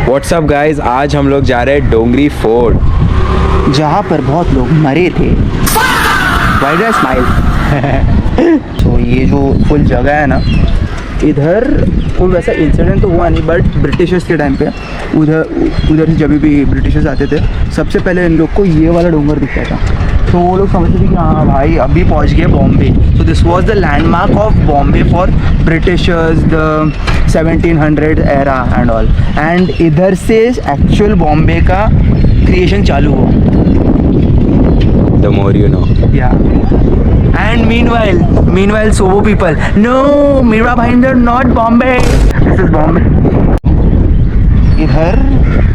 What's up guys, आज हम लोग जा रहे हैं डोंगरी फोर्ट, जहाँ पर बहुत लोग मरे थे। Wide smile. तो ये जो फुल जगह है ना, इधर कोई वैसा इंसिडेंट तो हुआ नहीं, बट ब्रिटिशर्स के टाइम पे उधर से जब भी ब्रिटिशर्स आते थे, सबसे पहले इन लोग को ये वाला डोंगर दिखता था। तो वो लोग समझते थे कि हाँ भाई अभी पहुँच गए बॉम्बे। तो this was the landmark of Bombay for Britishers, the 1700 era and all. And इधर से एक्चुअल बॉम्बे का क्रिएशन चालू हुआ। The more you know. Yeah. And meanwhile, Sobo people, no, Mira Bhinder, not Bombay. This is Bombay. इधर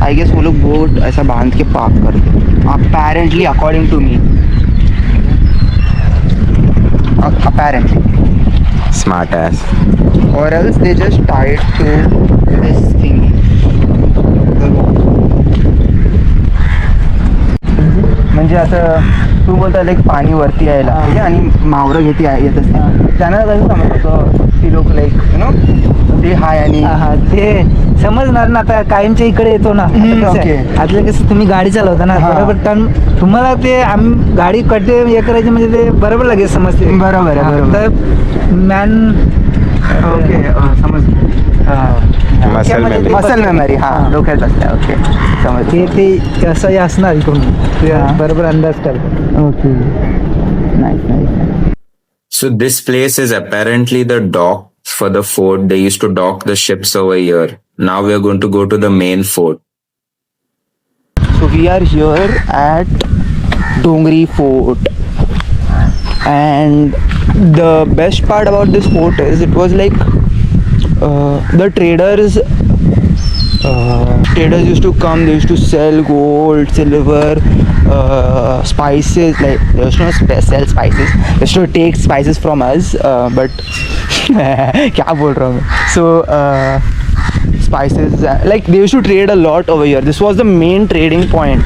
I guess वो लोग boat ऐसा बांध के पार्क करते, apparently, according to me. Apparently. Smart ass. Or else they just tied to this thingy. म्हणजे आता तू बोलता लाईक पाणी वरती यायला ठीक आहे, आणि मावरं घेते येत असते, त्यांना कसं समजतं की लोक लाईक यु नो ते हाय आणि ते समजणार ना. आता कायमच्या इकडे येतो ना, ओके. आतलं कसं तुम्ही गाडी चालवता ना बरोबर, कारण तुम्हाला ते आम्ही गाडी कटे हे करायची म्हणजे ते बरोबर लगेच समजते. बरोबर आहे, बरोबर. तर मॅन ओके समज मसल मेमरी हां डोक्यात असते. ओके समज ते असंही असणार इकडून ते बरोबर अंदाज करतो. Okay nice nice. So this place is apparently the dock for the fort. They used to dock the ships over here. Now we are going to go to the main fort. So we are here at Dongri Fort, and the best part about this fort is it was like the traders used to come. They used to sell gold, silver, spices. Like they used to sell spices. They used to take spices from us, but क्या बोल रहा हूँ मैं? So spices, like they used to trade a lot over here. This was the main trading point,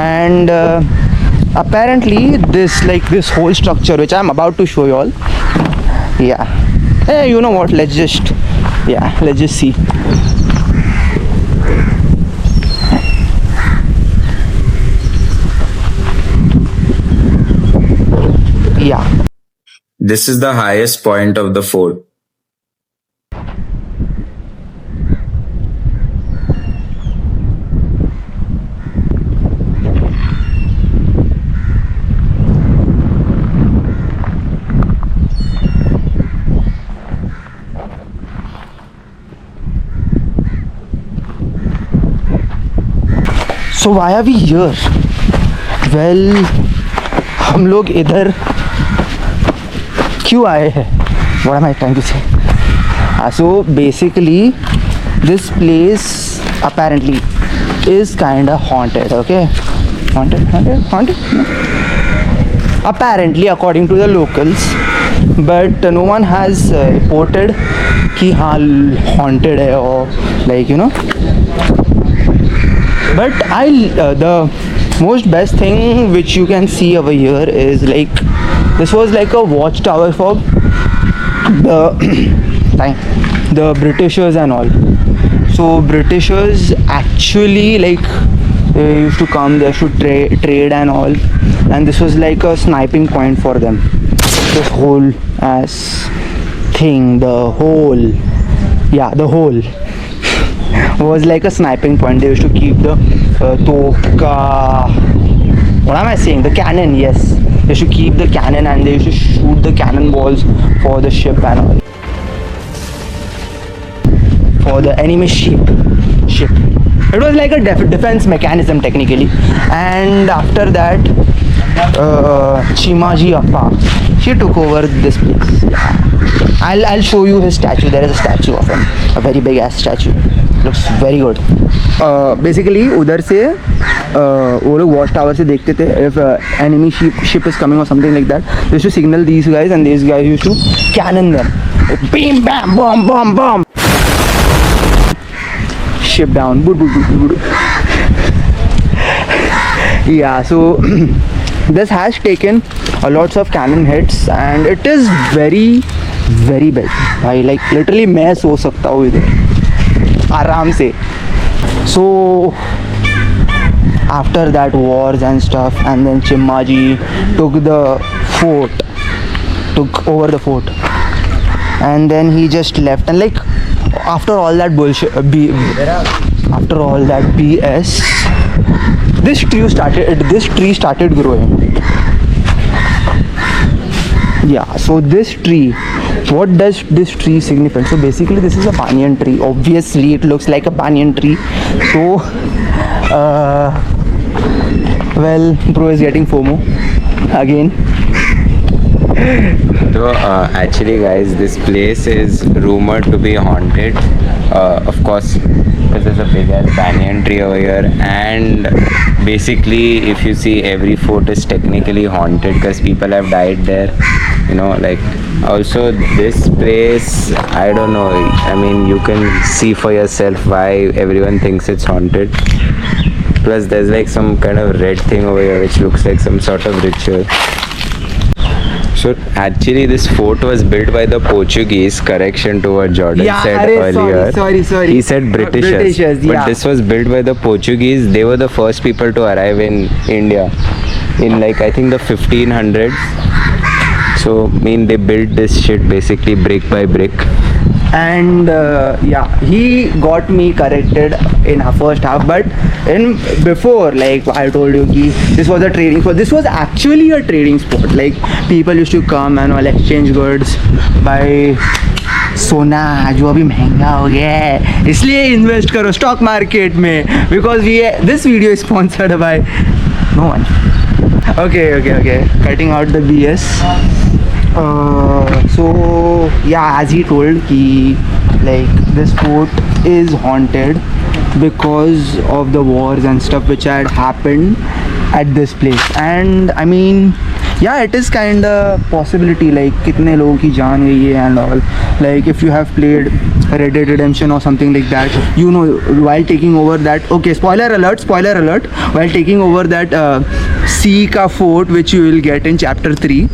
and apparently this whole structure which I'm about to show you all. Yeah. Hey, you know what? Let's just see. Yeah. This is the highest point of the fort. So why are we here? Well, हम लोग इधर क्यों आए हैं? What am I trying to say? So basically, this place apparently is kinda haunted. Okay, haunted. No. Apparently, according to the locals, but no one has reported कि हाँ haunted है or like you know. But the most best thing which you can see over here is like this was like a watchtower for the Britishers and all. So Britishers actually like they used to come, they used to trade and all, and this was like a sniping point for them. This whole ass thing, the hole was like a sniping point. They used to keep the what am I saying? The cannon, yes. They should keep the cannon and they used to shoot the cannonballs for the ship and all. For the enemy ship. It was like a defense mechanism technically. And after that, Chimaji Appa, she took over this place. I'll show you his statue. There is a statue of him, a very big ass statue. Looks very good. Basically उधर से वो लोग watch tower से देखते थे if enemy ship is coming or something like that. They used to signal these guys and these guys used to cannon them. Bam, bam, bomb, bomb, bomb. Ship down. Yeah, so this has taken a lots of cannon hits and it is very very big. भाई like literally मैं सो सकता हूँ इधर आराम से. So after that wars and stuff, and then Chimmaji took over the fort, and then he just left. And like after all that bullshit, after all that BS, this tree started growing. Yeah, so this tree, what does this tree signify? So basically this is a banyan tree. Obviously it looks like a banyan tree. So well, bro is getting FOMO again. So actually guys, this place is rumored to be haunted. Of course, because there's a big ass banyan tree over here, and basically if you see, every fort is technically haunted because people have died there, you know. Like also this place, I don't know, I mean you can see for yourself why everyone thinks it's haunted. Plus there's like some kind of red thing over here which looks like some sort of ritual. So actually this fort was built by the Portuguese, correction to what Jordan said earlier. Sorry. He said Britishers, but yeah. this was built by the Portuguese. They were the first people to arrive in India in like I think the 1500s. So I mean they built this shit basically brick by brick. And yeah, he got me corrected in our first half, but in before, like I told you ki this was a trading spot. This was actually a trading spot. Like people used to come and all exchange goods, buy सोना जो अभी महंगा हो गया है, इसलिए invest करो stock market में, because this video is sponsored by no one. Okay, cutting out the BS. So yeah, as he told ki like this fort is haunted because of the wars and stuff which had happened at this place. And I mean yeah, it is kind of possibility, like kitne logon ki jaan gayi hai and all. Like if you have played Red Dead Redemption or something like that, you know, while taking over that, okay, spoiler alert, while taking over that sea ka fort which you will get in chapter 3,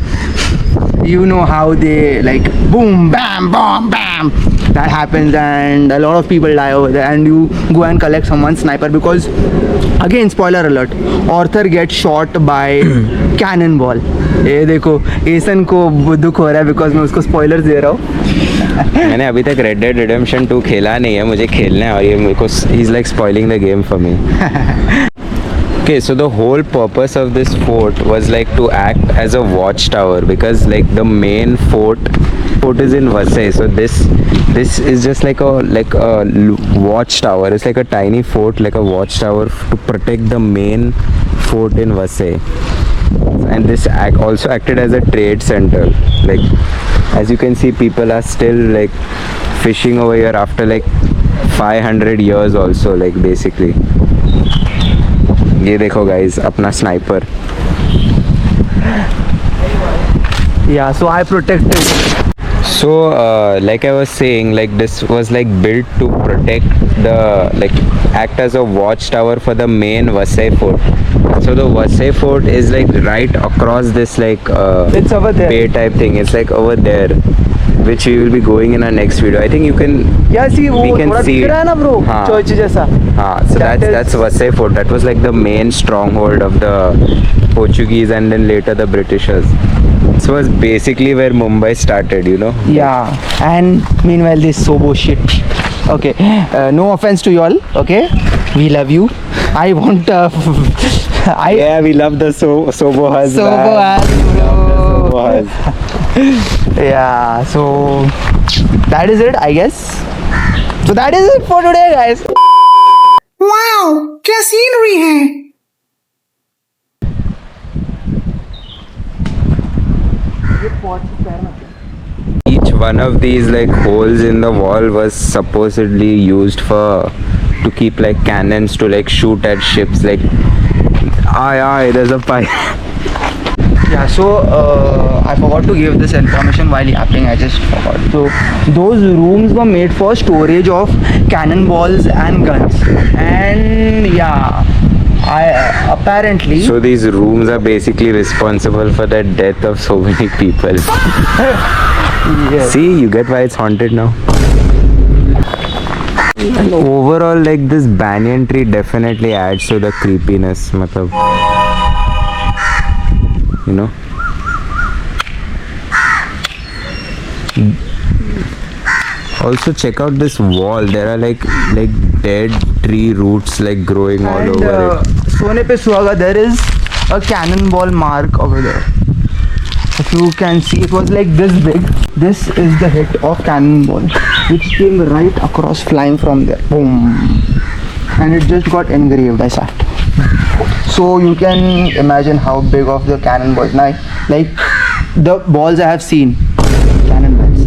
you know how they like boom bam bam that happens, and a lot of people die over there, and you go and collect someone's sniper, because again spoiler alert, Arthur gets shot by cannonball. ये देखो एसन को दुख हो रहा है because मैं उसको spoilers दे रहा हूँ. मैंने अभी तक Red Dead Redemption 2 खेला नहीं है, मुझे खेलना है और ये मेरे को he's like spoiling the game for me. Okay, so the whole purpose of this fort was like to act as a watchtower, because like the main fort is in Vasai. So this is just like a watchtower. It's like a tiny fort, like a watchtower to protect the main fort in Vasai. And this also acted as a trade center. Like as you can see, people are still like fishing over here after like 500 years also, like basically. ये देखो guys, अपना sniper. Yeah, so I protected. So like I was saying, like this was like built to protect the, like act as a watchtower for the main Vasai fort. So the Vasai fort is like right across this like It's over there. bay type thing. It's like over there, which we will be going in our next video. I think you can. Yeah, see, we वो can थोड़ा see. दिख रहा है ना bro, हाँ. church जैसा. So That that's is- Vasai fort. That was like the main stronghold of the Portuguese and then later the Britishers. This was basically where Mumbai started, you know. Yeah, and meanwhile this Sobo shit. Okay, no offense to y'all. Okay, we love you. I want Yeah, we love the Sobo Huz. Sobo Huz, bro. Sobo Huz. Yeah, so that is it, I guess. So that is it for today, guys. Wow क्या scenery है. Each one of these like holes in the wall was supposedly used to keep like cannons to like shoot at ships. Like, aye, there's a pipe. Yeah, so I forgot to give this information while yapping. I just forgot. So those rooms were made for storage of cannonballs and guns. And yeah, apparently. So these rooms are basically responsible for the death of so many people. Yes. See, you get why it's haunted now. And overall, like this banyan tree definitely adds to the creepiness. Matlab, you know. Also, check out this wall. There are like dead tree roots like growing all And over it. Sone pe Suhaga, there is a cannonball mark over there. If you can see, it was like this big. This is the hit of cannonball, which came right across, flying from there. Boom. And it just got engraved as that. So you can imagine how big of the cannonball. Now, like the balls I have seen, cannonballs,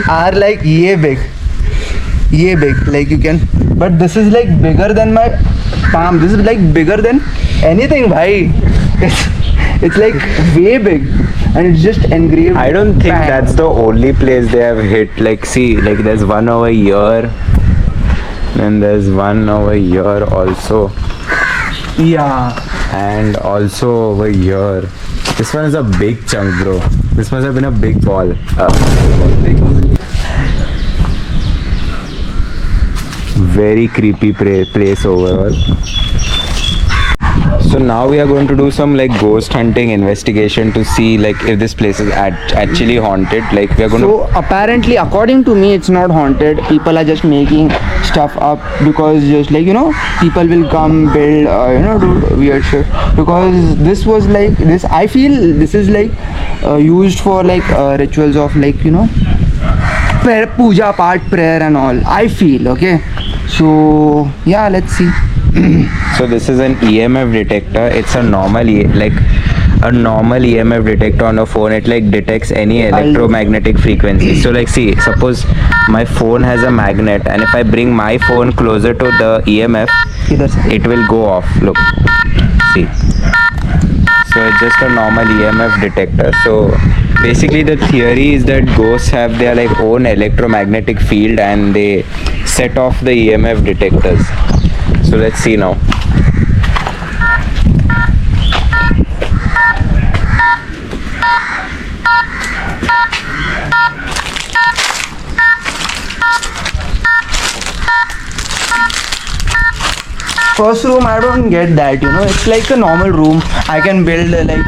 are like ye big. Like you can, but this is like bigger than my palm. This is like bigger than anything, bhai. It's like way big, and it's just engraved. I don't think bang. that's the only place they have hit. Like, see, like there's one over here, and there's one over here also, Yeah. and also over here. This one is a big chunk, bro. This must have been a big ball. Very creepy place overall. So now we are going to do some like ghost hunting investigation to see like if this place is actually haunted. Like we are going So apparently, according to me, it's not haunted. People are just making stuff up because just like people will come build do weird shit. Because this was like this. I feel this is like used for like rituals of like prayer, puja, part, prayer, and all. I feel okay. So yeah, let's see. So this is an EMF detector. It's a normal a normal EMF detector on a phone. It like detects any electromagnetic frequency. So like see, suppose my phone has a magnet, and if I bring my phone closer to the EMF, Idhar se. it will go off. Look, see. So it's just a normal EMF detector. So basically the theory is that ghosts have their like own electromagnetic field and they set off the EMF detectors. So let's see now. First room, I don't get that. It's like a normal room. I can build like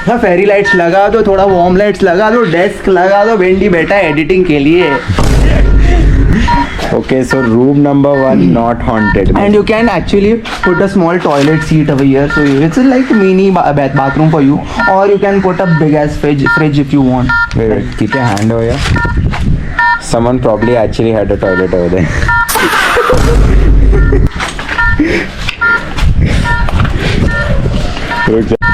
हाँ fairy lights लगा दो, थोड़ा warm lights लगा दो, desk लगा दो, भेंडी बैठा है एडिटिंग के लिए. Okay, so room number 1 not haunted. And you can actually put a small toilet seat over here, so it's like mini bathroom for you, or you can put a big ass fridge if you want. Wait, keep your hand over here. Someone probably actually had a toilet over there.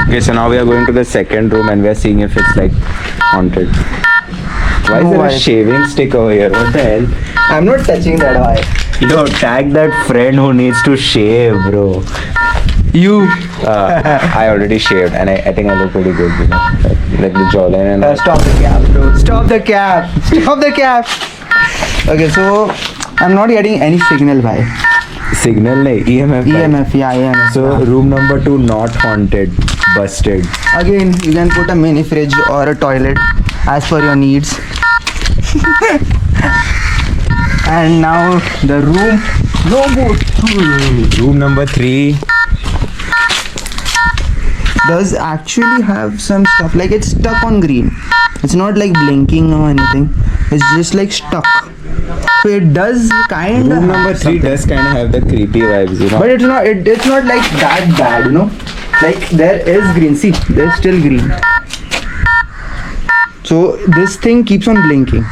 Okay, so now we are going to the second room and we are seeing if it's like haunted. Why is there a shaving stick over here? What the hell? I'm not touching that. Why? Yo, tag that friend who needs to shave, bro. You. I already shaved and I think I look pretty good, like the jawline and Stop the cap, bro. Stop the cap. Stop the cap. Okay, so I'm not getting any signal, bhai. signal nahi, EMF. EMF, yeah, EMF. So room number 2 not haunted, busted. Again, you can put a mini fridge or a toilet as per your needs. And now the room Room number 3. does actually have some stuff, like it's stuck on green. It's not like blinking or anything. It's just like stuck. So it does kind of. Room number 3 does kind of have the creepy vibes, you know. But it's not. It's not like that bad, Like there is green. See, there's still green. So this thing keeps on blinking.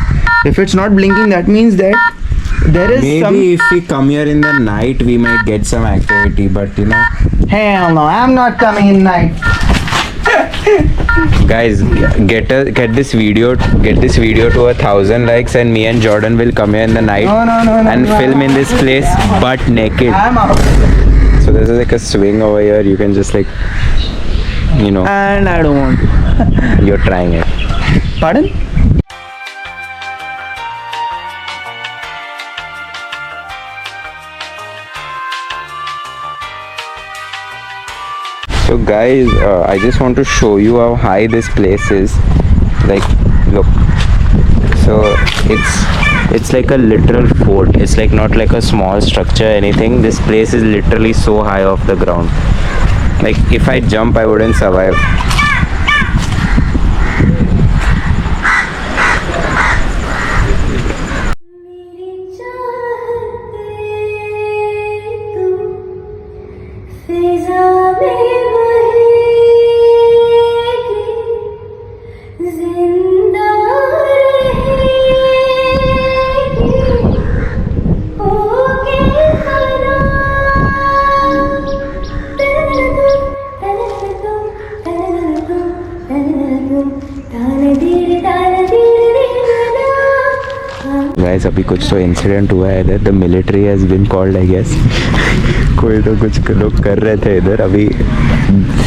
If it's not blinking, that means that there is Maybe if we come here in the night, we might get some activity, but you know. Hell no, I'm not coming in night. Guys, get this video to 1,000 likes, and me and Jordan will come here in the night No, and no, film in this place butt naked. I'm out. So there's like a swing over here. You can just like, And I don't want to. you're trying it. Pardon? So guys, I just want to show you how high this place is. Like, look. So it's It's like a literal fort. It's like not like a small structure or anything. This place is literally so high off the ground. Like if I jump, I wouldn't survive. Guys, अभी कुछ तो incident हुआ है इधर. The military has been called I guess. कोई तो कुछ लोग कर रहे थे इधर. अभी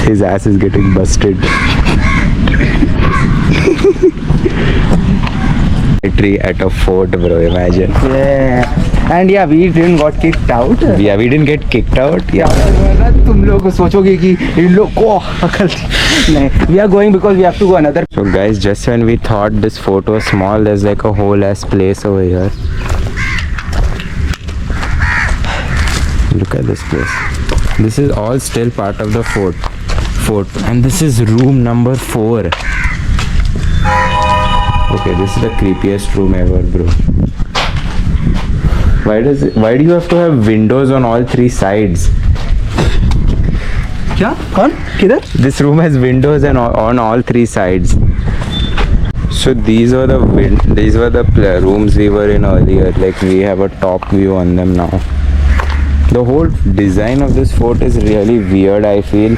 his ass is getting busted. Military at a fort, bro. Imagine. Yeah. And yeah, we didn't got kicked out. Yeah, we didn't get kicked out. Yeah. वरना तुम लोग सोचोगे कि इन लोग को अकल नहीं. We are going because we have to go another. So guys, just when we thought this fort was small, there's like a whole ass place over here. Look at this place. This is all still part of the fort. And this is room number 4. Okay, this is the creepiest room ever, bro. Why do you have to have windows on all 3 sides? क्या? कौन? किधर? This room has windows and on all 3 sides. So these were the rooms we were in earlier. Like we have a top view on them now. The whole design of this fort is really weird, I feel.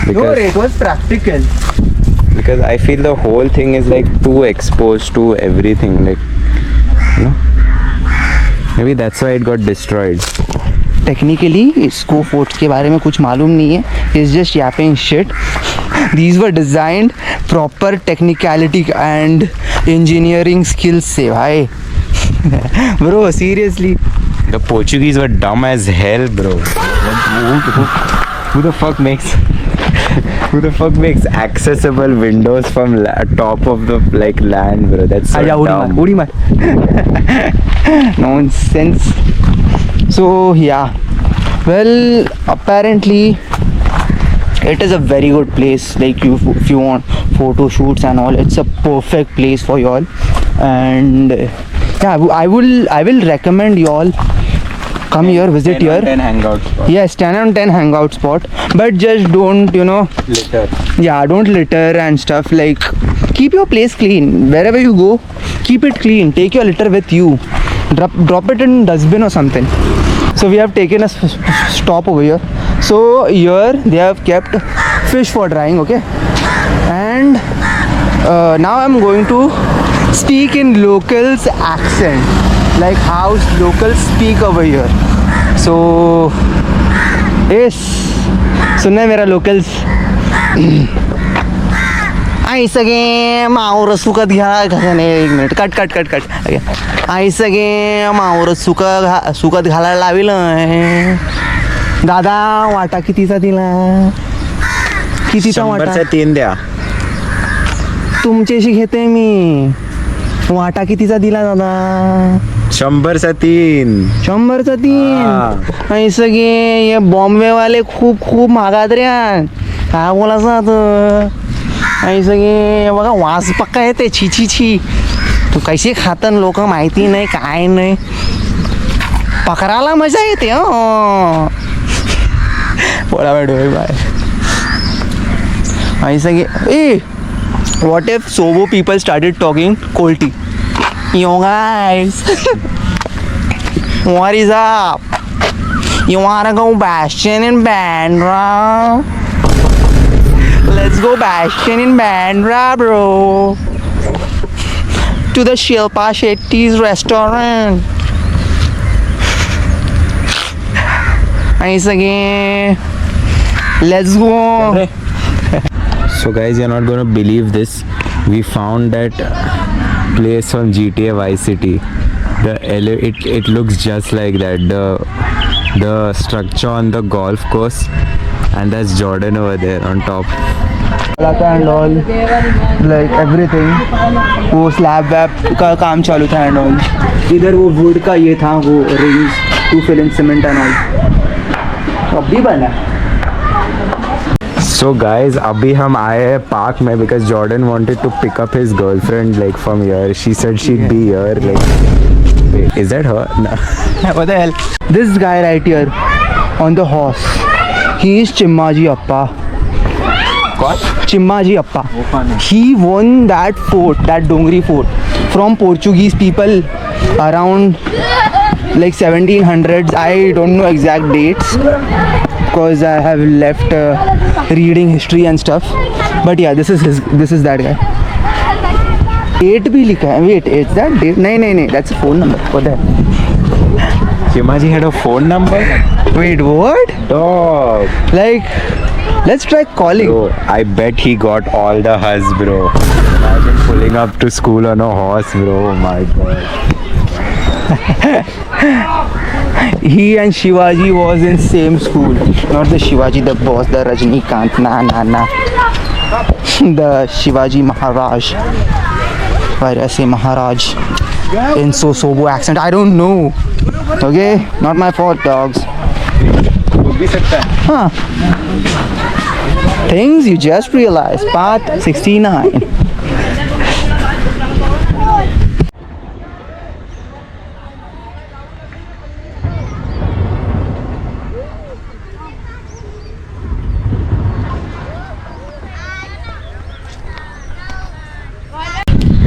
No, it was practical. Because I feel the whole thing is like too exposed to everything, like, you know, maybe that's why it got destroyed. Technically, इसको fort के बारे में कुछ मालूम नहीं है. He's just yapping shit. These were designed proper technicality and engineering skills से भाई. Bro, seriously. The Portuguese were dumb as hell, bro. Who the fuck makes accessible windows from top of the like land, bro? That's so dumb. उड़ी मार. Nonsense. So yeah, well, apparently it is a very good place. Like if you want photo shoots and all, it's a perfect place for you all. And yeah, I will recommend you all come here, visit here. 10 hangout spot. Yes, 10 on 10 hangout spot. But just don't, Litter. yeah, don't litter and stuff. Like keep your place clean. Wherever you go, keep it clean. Take your litter with you. Drop it in dustbin or something. So we have taken a stop over here. So here they have kept fish for drying, okay? And now I'm going to speak in locals accent, like how locals speak over here. So yes, सुनना है मेरा locals. आई सगे मावर सुकत घ्या नाही. एक minute cut. आई सगे मावर सुकत घालायला लाविल. दादा वाटा कितीचा दिला? कितीचा वाटा? 3 द्या. तुमच्याशी घेते मी. वाटा कितीचा दिला दादा? 100चा 3. 100चा 3. आई सगे ये बॉम्बे वाले खूप महागात रे. काय बोलायचं आता? आई सगळे बघा वास पक्का येते. छी. तू कशी खातन लोक माहिती नाही काय नाही. पकडायला मजा येते. बोला मॅडम बाय. आई सगळे what if Sobo people started talking Kolti? Yo guys, what is up? You wanna go Bastion in Bandra? Let's go Bastion in Bandra, bro. To the Shilpa Shetty's restaurant. Nice again. Let's go. So guys, you're not gonna believe this. We found that place on GTA Vice City. It looks just like that. The structure on the golf course, and that's Jordan over there on top. And all, like everything. वो slab wrap का काम चालू था and all. इधर वो would का ये था, वो rings to fill in cement and all, अब भी बना है। So guys, अभी हम आए हैं पार्क में because Jordan wanted to pick up his girlfriend like from here. She said she'd be here like. Wait, is that her? No. What the hell? This guy right here on the horse, he is Chimmaji Appa. What? Chimmaji Appa. He won that fort, that Dongri fort, from Portuguese people around like 1700s. I don't know exact dates because I have left reading history and stuff. But yeah, this is that guy. Date भी लिखा है. Wait, is that date? नहीं, that's a phone number. What the hell? Chimaji had a phone number? Wait, what? Dog. Like, let's try calling. Bro, I bet he got all the huzz, bro. Imagine pulling up to school on a horse, bro. Oh my god. He and Shivaji was in same school. Not the Shivaji, the boss, the Rajnikant. Nah. The Shivaji Maharaj. Why did I say Maharaj? In Sobo accent. I don't know. Okay? Not my fault, dogs. Huh. Things you just realized. Part 69.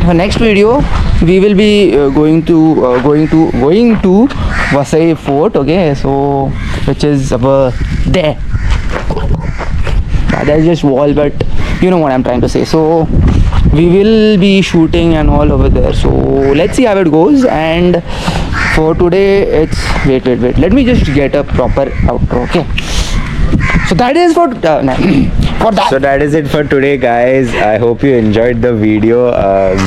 For next video we will be going to Vasai Fort, okay, so which is over there. That's just wall, but you know what I'm trying to say. So we will be shooting and all over there, so let's see how it goes. And for today it's wait, let me just get a proper outro, okay. So that is for for that. So that is it for today, guys. I hope you enjoyed the video.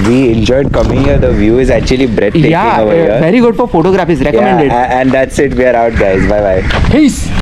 We enjoyed coming here. The view is actually breathtaking over here. Very good for photography. Is recommended. Yeah, and that's it. We are out, guys. Bye bye. Peace.